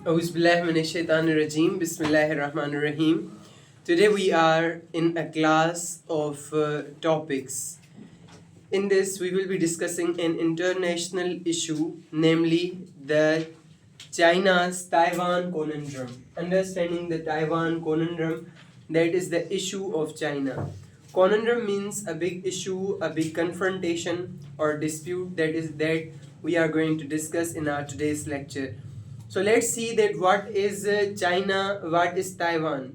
Auzubillahiminashaitanirrajim. Bismillahirrahmanirrahim. Today we are in a class of topics. In this, we will be discussing an international issue, namely the China's Taiwan conundrum. Understanding the Taiwan conundrum, that is the issue of China. Conundrum means a big issue, a big confrontation or dispute that we are going to discuss in our today's lecture. So let's see that what is China, what is Taiwan.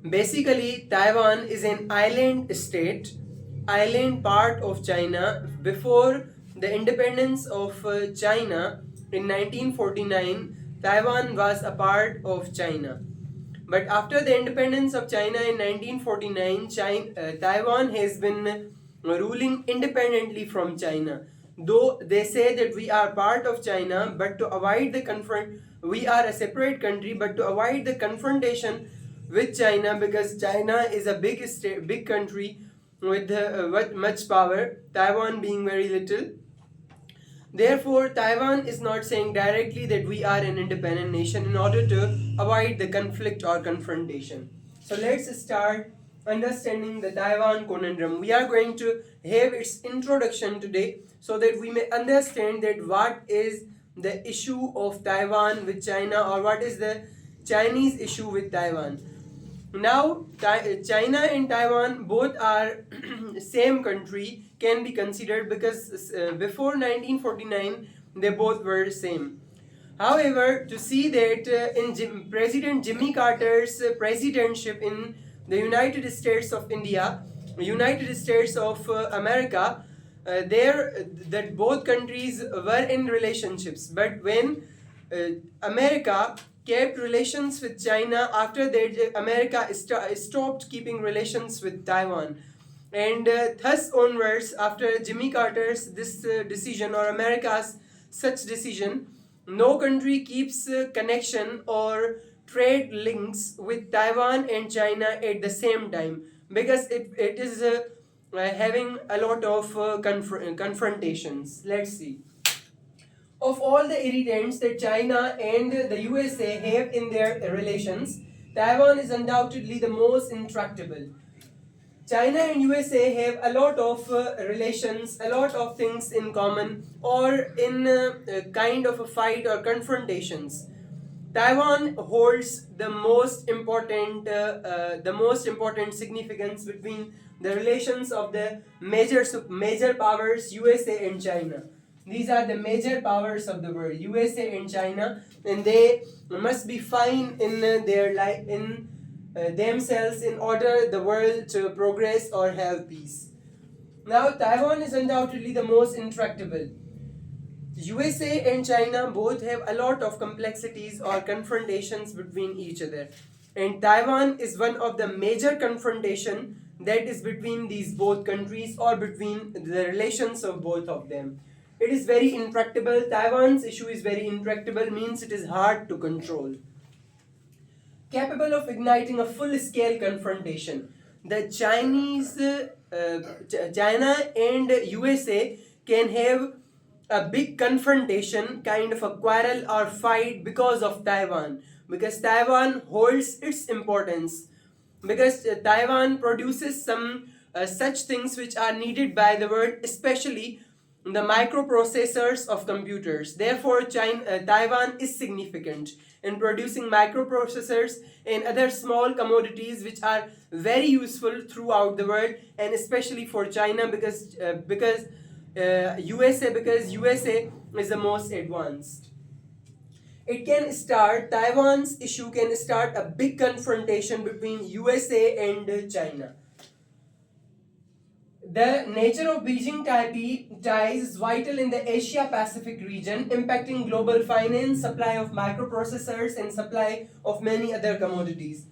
Basically, Taiwan is an island state, island part of China. Before the independence of China in 1949, Taiwan was a part of China. But after the independence of China in 1949, Taiwan has been ruling independently from China. Though they say that we are part of China, but to avoid the we are a separate country, but to avoid the confrontation with China, because China is a big country with much power, Taiwan being very little. Therefore, Taiwan is not saying directly that we are an independent nation in order to avoid the conflict or confrontation. So let's start understanding the Taiwan conundrum. We are going to have its introduction today so that we may understand that what is the issue of Taiwan with China, or what is the Chinese issue with Taiwan. Now, China and Taiwan both are same country, can be considered, because before 1949 they both were same. However, to see that in President Jimmy Carter's presidentship in the United States of India, United States of America, that both countries were in relationships. But when America kept relations with China, after that America stopped keeping relations with Taiwan. And thus onwards, after Jimmy Carter's this decision, or America's such decision, no country keeps connection or trade links with Taiwan and China at the same time, because it is having a lot of confrontations. Let's see. Of all the irritants that China and the USA have in their relations, Taiwan is undoubtedly the most intractable. China and USA have a lot of relations, a lot of things in common, or in a kind of a fight or confrontations. Taiwan holds the most important significance between the relations of the major powers, USA and China. These are the major powers of the world, USA and China, and they must be fine in their life, in themselves, in order the world to progress or have peace. Now, Taiwan is undoubtedly the most intractable. USA and China both have a lot of complexities or confrontations between each other, and Taiwan is one of the major confrontation that is between these both countries, or between the relations of both of them. It is very intractable. Taiwan's issue is very intractable, means it is hard to control. Capable of igniting a full-scale confrontation. The China and USA can have a big confrontation, kind of a quarrel or fight, because of Taiwan. Because Taiwan holds its importance. Because Taiwan produces some such things which are needed by the world, especially the microprocessors of computers. Therefore, Taiwan is significant in producing microprocessors and other small commodities which are very useful throughout the world, and especially for China, because USA is the most advanced. Taiwan's issue can start a big confrontation between USA and China. The nature of Beijing-Taipei ties is vital in the Asia-Pacific region, impacting global finance, supply of microprocessors, and supply of many other commodities.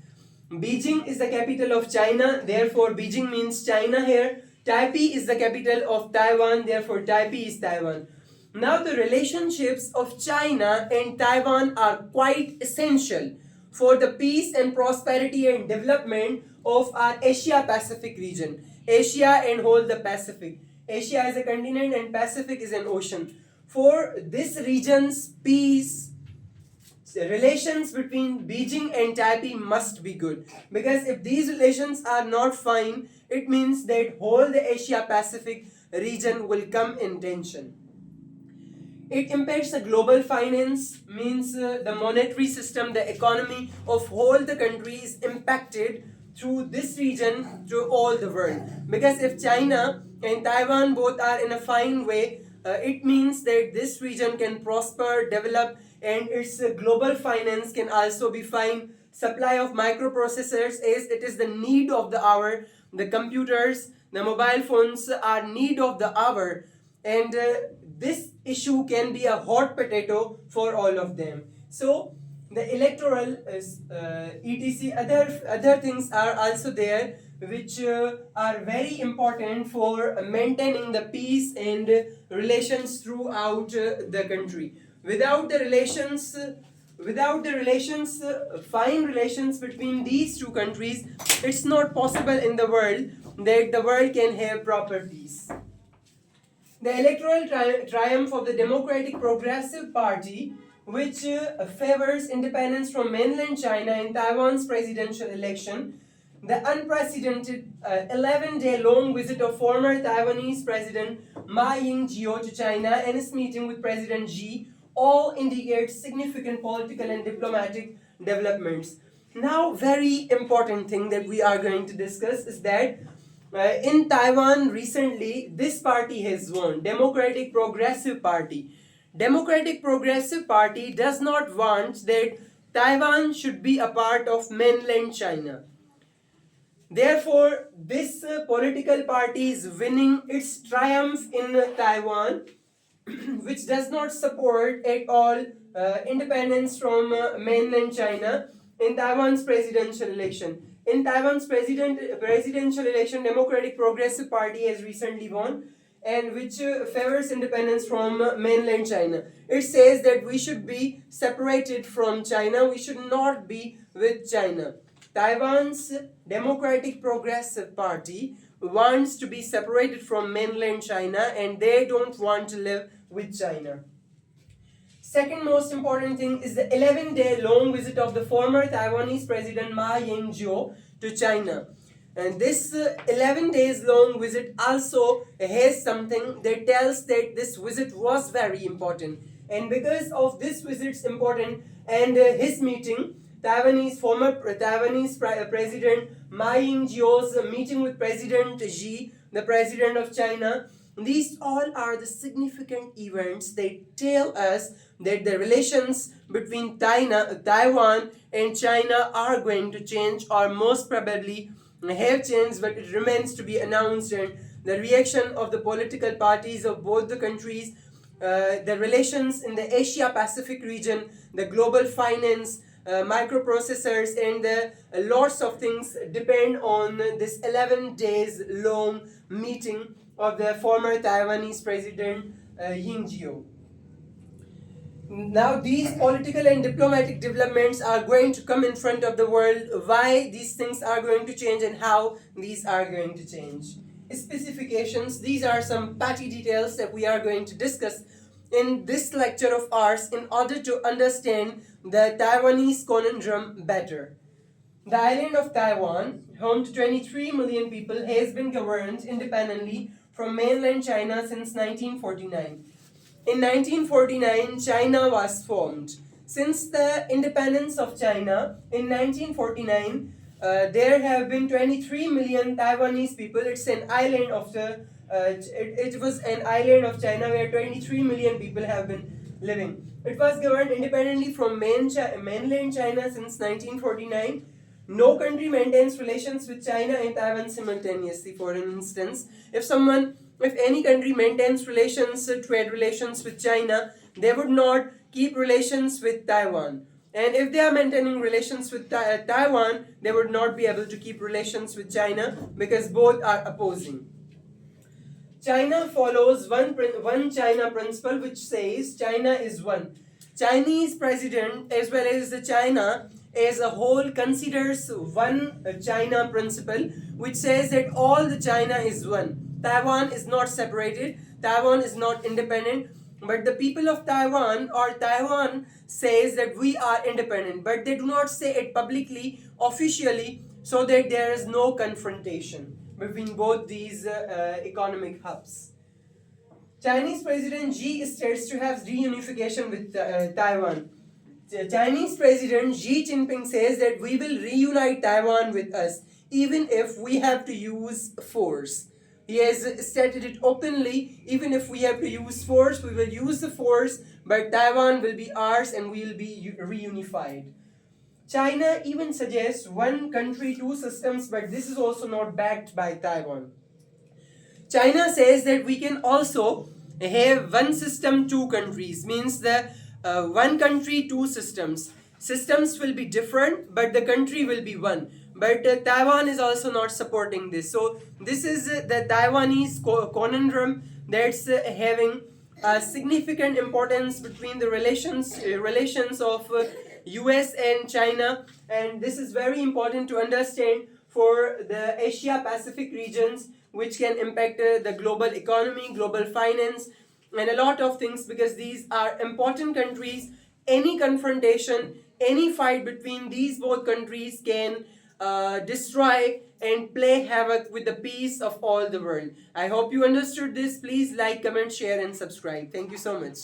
Beijing is the capital of China, therefore Beijing means China here. Taipei is the capital of Taiwan, therefore Taipei is Taiwan. Now, the relationships of China and Taiwan are quite essential for the peace and prosperity and development of our Asia-Pacific region. Asia and whole the Pacific. Asia is a continent and Pacific is an ocean. For this region's peace, relations between Beijing and Taipei must be good, because if these relations are not fine, it means that whole the Asia Pacific region will come in tension. It impacts the global finance, means the monetary system, the economy of whole the country is impacted through this region to all the world. Because if China and Taiwan both are in a fine way, it means that this region can prosper, develop, and its global finance can also be fine. Supply of microprocessors, is it is the need of the hour. The computers, the mobile phones are need of the hour, and this issue can be a hot potato for all of them. So the electoral etc, other things are also there, which are very important for maintaining the peace and relations throughout the country. Without the relations fine relations between these two countries, it's not possible in the world that the world can have proper peace. The electoral triumph of the Democratic Progressive Party, which favors independence from mainland China in Taiwan's presidential election, the unprecedented 11-day long visit of former Taiwanese President Ma Ying-jeou to China and his meeting with President Xi all indicate significant political and diplomatic developments. Now, very important thing that we are going to discuss is that in Taiwan recently, this party has won, Democratic Progressive Party. Democratic Progressive Party does not want that Taiwan should be a part of mainland China. Therefore, this political party is winning its triumph in Taiwan, which does not support at all independence from mainland China in Taiwan's presidential election. In Taiwan's presidential election, Democratic Progressive Party has recently won, and which favors independence from mainland China. It says that we should be separated from China, we should not be with China. Taiwan's Democratic Progressive Party wants to be separated from mainland China, and they don't want to live with China. Second most important thing is the 11-day long visit of the former Taiwanese President Ma Ying-jeou to China. And this 11 days long visit also has something that tells that this visit was very important. And because of this visit's important and his meeting, former Taiwanese President Ma Ying-jeou's meeting with President Xi, the President of China, these all are the significant events that tell us that the relations between Taiwan and China are going to change, or most probably have changed, but it remains to be announced. And the reaction of the political parties of both the countries, the relations in the Asia Pacific region, the global finance, microprocessors, and lots of things depend on this 11 days long meeting of the former Taiwanese President Ying-jeou. Now, these political and diplomatic developments are going to come in front of the world, why these things are going to change and how these are going to change. Specifications, these are some petty details that we are going to discuss in this lecture of ours in order to understand the Taiwanese conundrum better. The island of Taiwan, home to 23 million people, has been governed independently from mainland China since 1949. In 1949, China was formed. Since the independence of China in 1949, there have been 23 million Taiwanese people. It's an island of it was an island of China where 23 million people have been living. It was governed independently from mainland China since 1949. No country maintains relations with China and Taiwan simultaneously. For instance, if any country maintains trade relations with China, they would not keep relations with Taiwan. And if they are maintaining relations with Taiwan, they would not be able to keep relations with China because both are opposing. China follows one China principle, which says China is one. Chinese president as well as the China as a whole considers one China principle, which says that all the China is one. Taiwan is not separated. Taiwan is not independent. but the people of Taiwan or Taiwan says that we are independent, but they do not say it publicly, officially, so that there is no confrontation between both these economic hubs. Chinese President Xi states to have reunification with Taiwan. The Chinese President Xi Jinping says that we will reunite Taiwan with us, even if we have to use force. He has stated it openly, even if we have to use force, we will use the force, but Taiwan will be ours and we will be reunified. China even suggests one country, two systems, but this is also not backed by Taiwan. China says that we can also have one system, two countries, means the one country, two systems. Systems will be different, but the country will be one. But Taiwan is also not supporting this. So this is the Taiwanese conundrum that's having a significant importance between the relations of US and China, and this is very important to understand for the Asia Pacific regions, which can impact the global economy, global finance, and a lot of things, because these are important countries. Any confrontation, any fight between these both countries can destroy and play havoc with the peace of all the world. I hope you understood this. Please like, comment, share, and subscribe. Thank you so much.